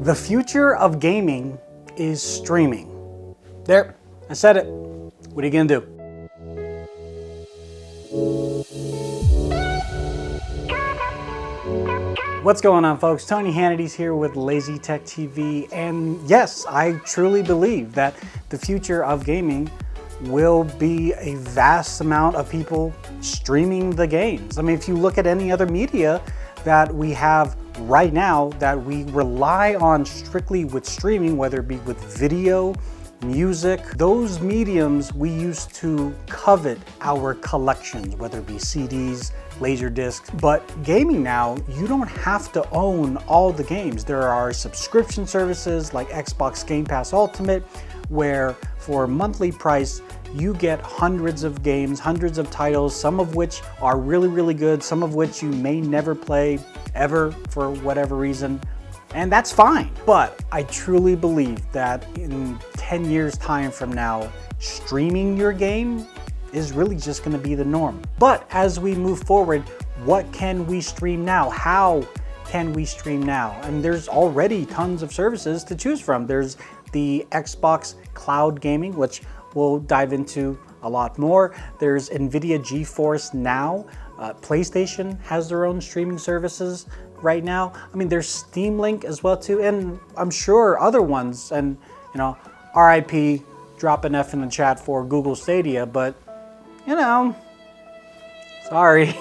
The future of gaming is streaming. There, I said it. What are you gonna do? What's going on, folks? Tony Hannity's here with Lazy Tech TV, and yes, I truly believe that the future of gaming will be a vast amount of people streaming the games. I mean, if you look at any other media that we have right now that we rely on strictly with streaming, whether it be with video, music, those mediums we used to covet our collections, whether it be CDs, laser discs. But gaming now, you don't have to own all the games. There are subscription services like Xbox Game Pass Ultimate, where for a monthly price, you get hundreds of games, hundreds of titles, some of which are really, really good, some of which you may never play ever for whatever reason, and that's fine. But I truly believe that in 10 years time from now, streaming your game is really just gonna be the norm. But as we move forward, what can we stream now? How can we stream now? And there's already tons of services to choose from. There's the Xbox Cloud Gaming, which we'll dive into a lot more. There's NVIDIA GeForce Now. PlayStation has their own streaming services right now. I mean, there's Steam Link as well too, and I'm sure other ones. And you know, RIP, drop an F in the chat for Google Stadia, but you know, sorry.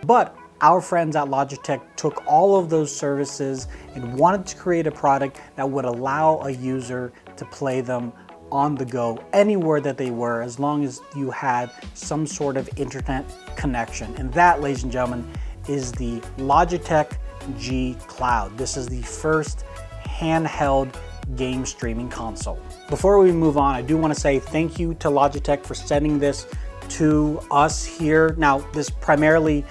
But our friends at Logitech took all of those services and wanted to create a product that would allow a user to play them on the go anywhere that they were, as long as you had some sort of internet connection. And that, ladies and gentlemen, is the Logitech G Cloud. This is the first handheld game streaming console. Before we move on, I do want to say thank you to Logitech for sending this to us here. Now, this primarily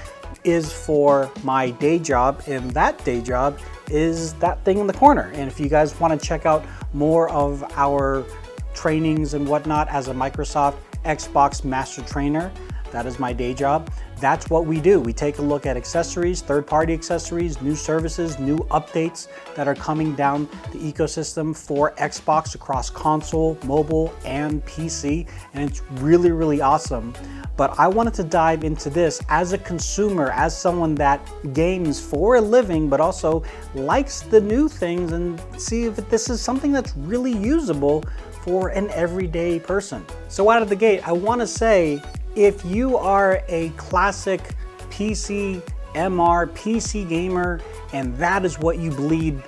is for my day job, and that day job is that thing in the corner. And if you guys want to check out more of our trainings and whatnot as a Microsoft Xbox Master Trainer, that is my day job. That's what we do. We take a look at accessories, third-party accessories, new services, new updates that are coming down the ecosystem for Xbox across console, mobile, and PC. And it's really, really awesome. But I wanted to dive into this as a consumer, as someone that games for a living, but also likes the new things, and see if this is something that's really usable for an everyday person. So out of the gate, I want to say, if you are a classic PC gamer, and that is what you bleed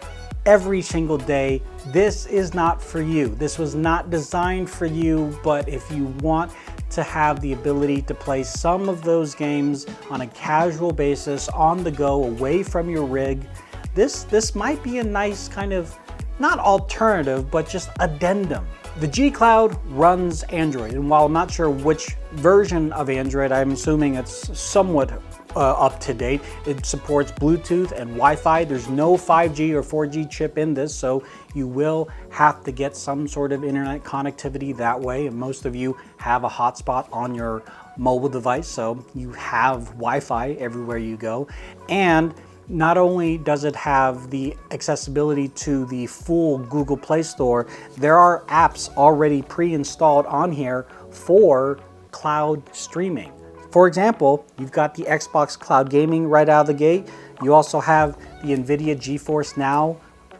every single day, this is not for you. This was not designed for you. But if you want to have the ability to play some of those games on a casual basis, on the go, away from your rig, this might be a nice kind of, not alternative, but just addendum. The G Cloud runs Android, and while I'm not sure which version of Android, I'm assuming it's somewhat up to date. It supports Bluetooth and Wi-Fi. There's no 5G or 4G chip in this, so you will have to get some sort of internet connectivity that way. And most of you have a hotspot on your mobile device, so you have Wi-Fi everywhere you go. And not only does it have the accessibility to the full Google Play Store, there are apps already pre-installed on here for cloud streaming. For example, you've got the Xbox Cloud Gaming right out of the gate. You also have the NVIDIA GeForce Now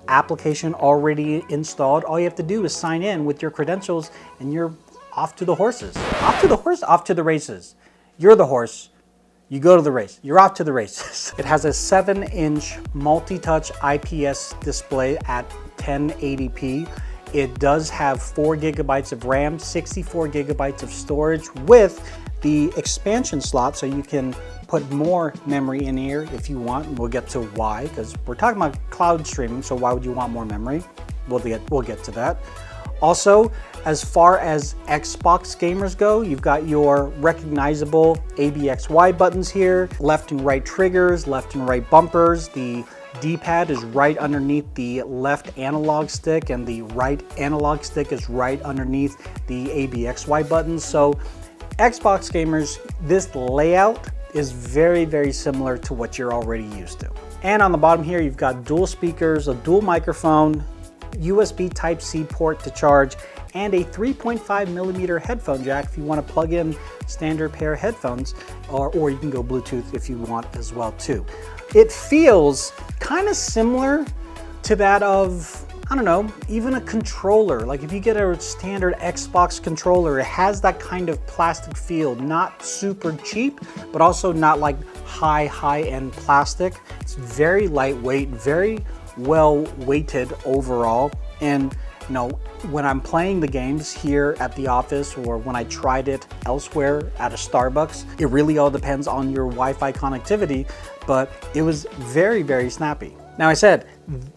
application already installed. All you have to do is sign in with your credentials and you're off to the horses. Off to the horse, off to the races. You're the horse. You go to the race. You're off to the races. It has a 7-inch multi-touch IPS display at 1080p. It does have 4 gigabytes of RAM, 64 gigabytes of storage with the expansion slot, so you can put more memory in here if you want. And we'll get to why, because we're talking about cloud streaming, so why would you want more memory? We'll get to that. Also, as far as Xbox gamers go, you've got your recognizable ABXY buttons here, left and right triggers, left and right bumpers. The D-pad is right underneath the left analog stick, and the right analog stick is right underneath the ABXY buttons. So Xbox gamers, this layout is very, very similar to what you're already used to. And on the bottom here, you've got dual speakers, a dual microphone, USB Type-C port to charge, and a 3.5mm headphone jack if you want to plug in standard pair of headphones, or you can go Bluetooth if you want as well too. It feels kind of similar to that of, I don't know, even a controller. Like if you get a standard Xbox controller, it has that kind of plastic feel, not super cheap, but also not like high-end plastic. It's very lightweight, very well weighted overall. And you know, when I'm playing the games here at the office or when I tried it elsewhere at a Starbucks, it really all depends on your Wi-Fi connectivity, but it was very snappy. Now I said,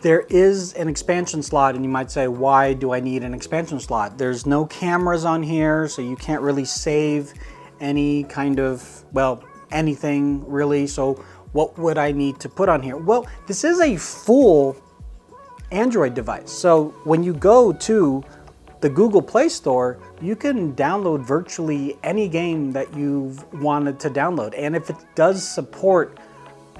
there is an expansion slot, and you might say, why do I need an expansion slot? There's no cameras on here, so you can't really save any kind of, well, anything really. So what would I need to put on here? Well, this is a full Android device. So when you go to the Google Play Store, you can download virtually any game that you've wanted to download. And if it does support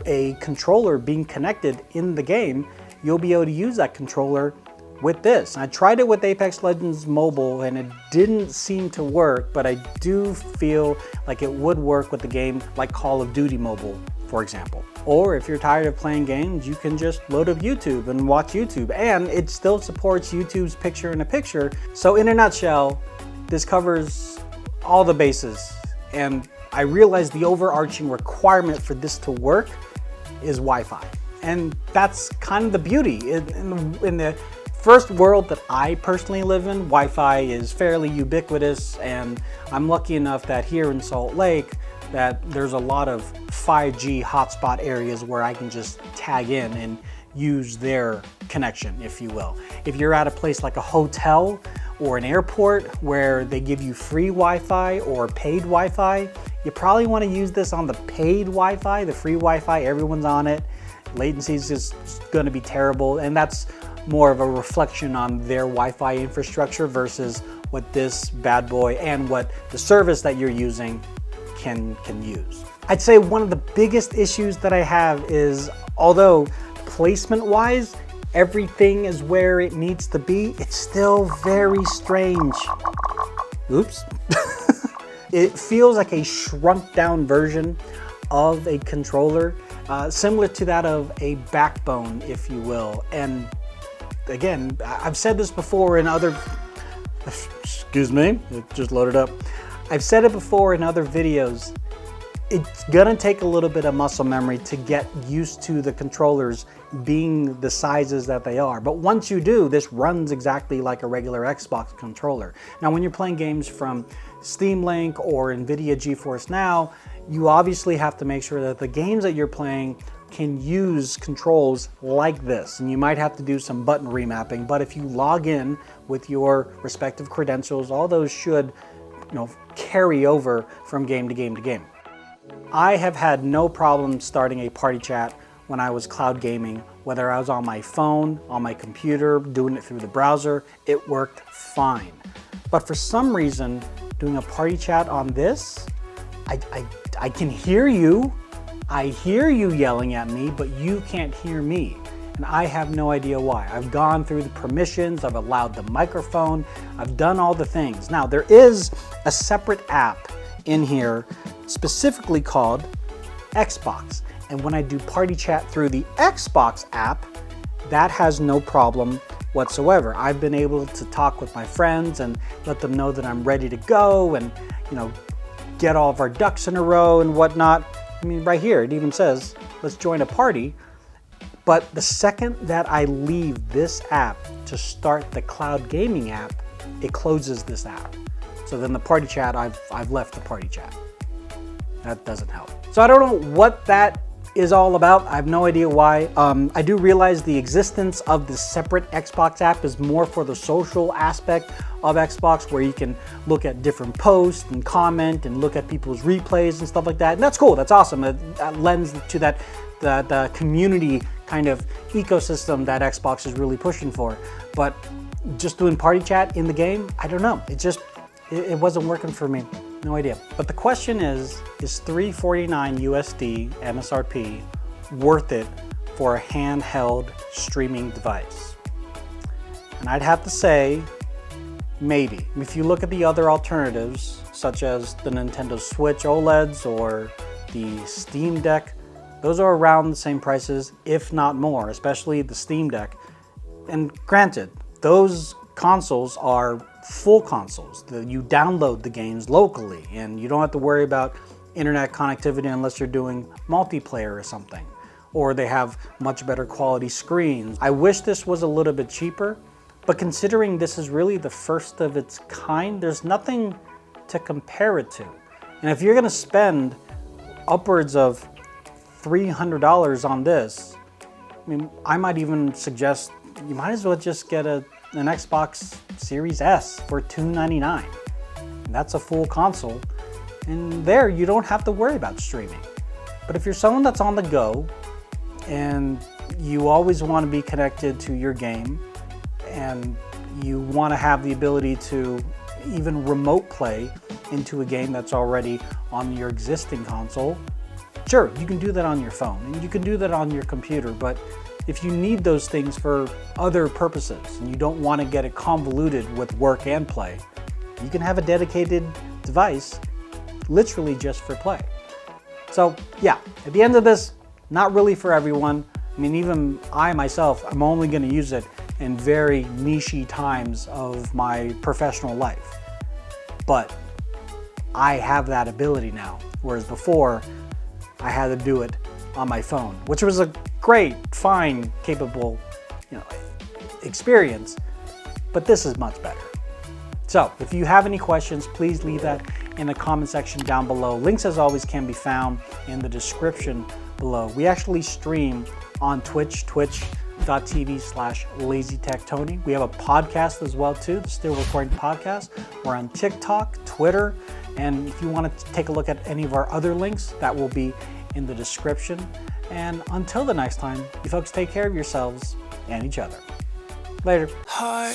a controller being connected in the game, you'll be able to use that controller with this. I tried it with Apex Legends Mobile and it didn't seem to work, but I do feel like it would work with the game like Call of Duty Mobile, for example. Or if you're tired of playing games, you can just load up YouTube and watch YouTube, and it still supports YouTube's picture-in-a-picture. So in a nutshell, this covers all the bases, and I realized the overarching requirement for this to work is Wi-Fi. And that's kind of the beauty. In the first world that I personally live in, Wi-Fi is fairly ubiquitous, and I'm lucky enough that here in Salt Lake, that there's a lot of 5G hotspot areas where I can just tag in and use their connection, if you will. If you're at a place like a hotel or an airport where they give you free Wi-Fi or paid Wi-Fi, you probably want to use this on the paid Wi-Fi. The free Wi-Fi, everyone's on it. Latency is just going to be terrible, and that's more of a reflection on their Wi-Fi infrastructure versus what this bad boy and what the service that you're using can use. I'd say one of the biggest issues that I have is, although placement-wise, everything is where it needs to be, it's still very strange. Oops. It feels like a shrunk down version of a controller, similar to that of a backbone, if you will. And again, I've said this before in other, excuse me, it just loaded up. I've said it before in other videos, it's gonna take a little bit of muscle memory to get used to the controllers being the sizes that they are. But once you do, this runs exactly like a regular Xbox controller. Now, when you're playing games from Steam Link or NVIDIA GeForce Now, you obviously have to make sure that the games that you're playing can use controls like this, and you might have to do some button remapping, but if you log in with your respective credentials, all those should, you know, carry over from game to game to game. I have had no problem starting a party chat when I was cloud gaming, whether I was on my phone, on my computer, doing it through the browser, it worked fine. But for some reason, doing a party chat on this, I can hear you. I hear you yelling at me, but you can't hear me. And I have no idea why. I've gone through the permissions, I've allowed the microphone, I've done all the things. Now, there is a separate app in here specifically called Xbox. And when I do party chat through the Xbox app, that has no problem whatsoever. I've been able to talk with my friends and let them know that I'm ready to go and, you know, get all of our ducks in a row and whatnot. I mean, right here, it even says, let's join a party. But the second that I leave this app to start the cloud gaming app, it closes this app. So then the party chat, I've left the party chat. That doesn't help. So I don't know what that is all about. I have no idea why. I do realize the existence of the separate Xbox app is more for the social aspect of Xbox, where you can look at different posts and comment and look at people's replays and stuff like that. And that's cool, that's awesome. That lends to the community kind of ecosystem that Xbox is really pushing for. But just doing party chat in the game, I don't know. It wasn't working for me. No idea. But the question is $349 USD MSRP worth it for a handheld streaming device? And I'd have to say, maybe. If you look at the other alternatives, such as the Nintendo Switch OLEDs or the Steam Deck, those are around the same prices, if not more, especially the Steam Deck. And granted, those consoles are full consoles. You download the games locally and you don't have to worry about internet connectivity unless you're doing multiplayer or something. Or they have much better quality screens. I wish this was a little bit cheaper, but considering this is really the first of its kind, there's nothing to compare it to. And if you're gonna spend upwards of $300 on this, I mean, I might even suggest you might as well just get an Xbox Series S for $299. And that's a full console. And there, you don't have to worry about streaming. But if you're someone that's on the go and you always want to be connected to your game and you want to have the ability to even remote play into a game that's already on your existing console, sure, you can do that on your phone and you can do that on your computer, but if you need those things for other purposes and you don't want to get it convoluted with work and play, you can have a dedicated device literally just for play. So yeah, at the end of this, not really for everyone. I mean, even I myself, I'm only going to use it in very niche times of my professional life. But I have that ability now, whereas before I had to do it on my phone, which was a great, fine, capable, experience, but this is much better. So if you have any questions, please leave that in the comment section down below. Links, as always, can be found in the description below. We actually stream on Twitch, twitch.tv/LazyTechTony. We have a podcast as well too, the Still Recording Podcast. We're on TikTok, Twitter, and if you want to take a look at any of our other links, that will be in the description. And until the next time, you folks take care of yourselves and each other. Later. Hi.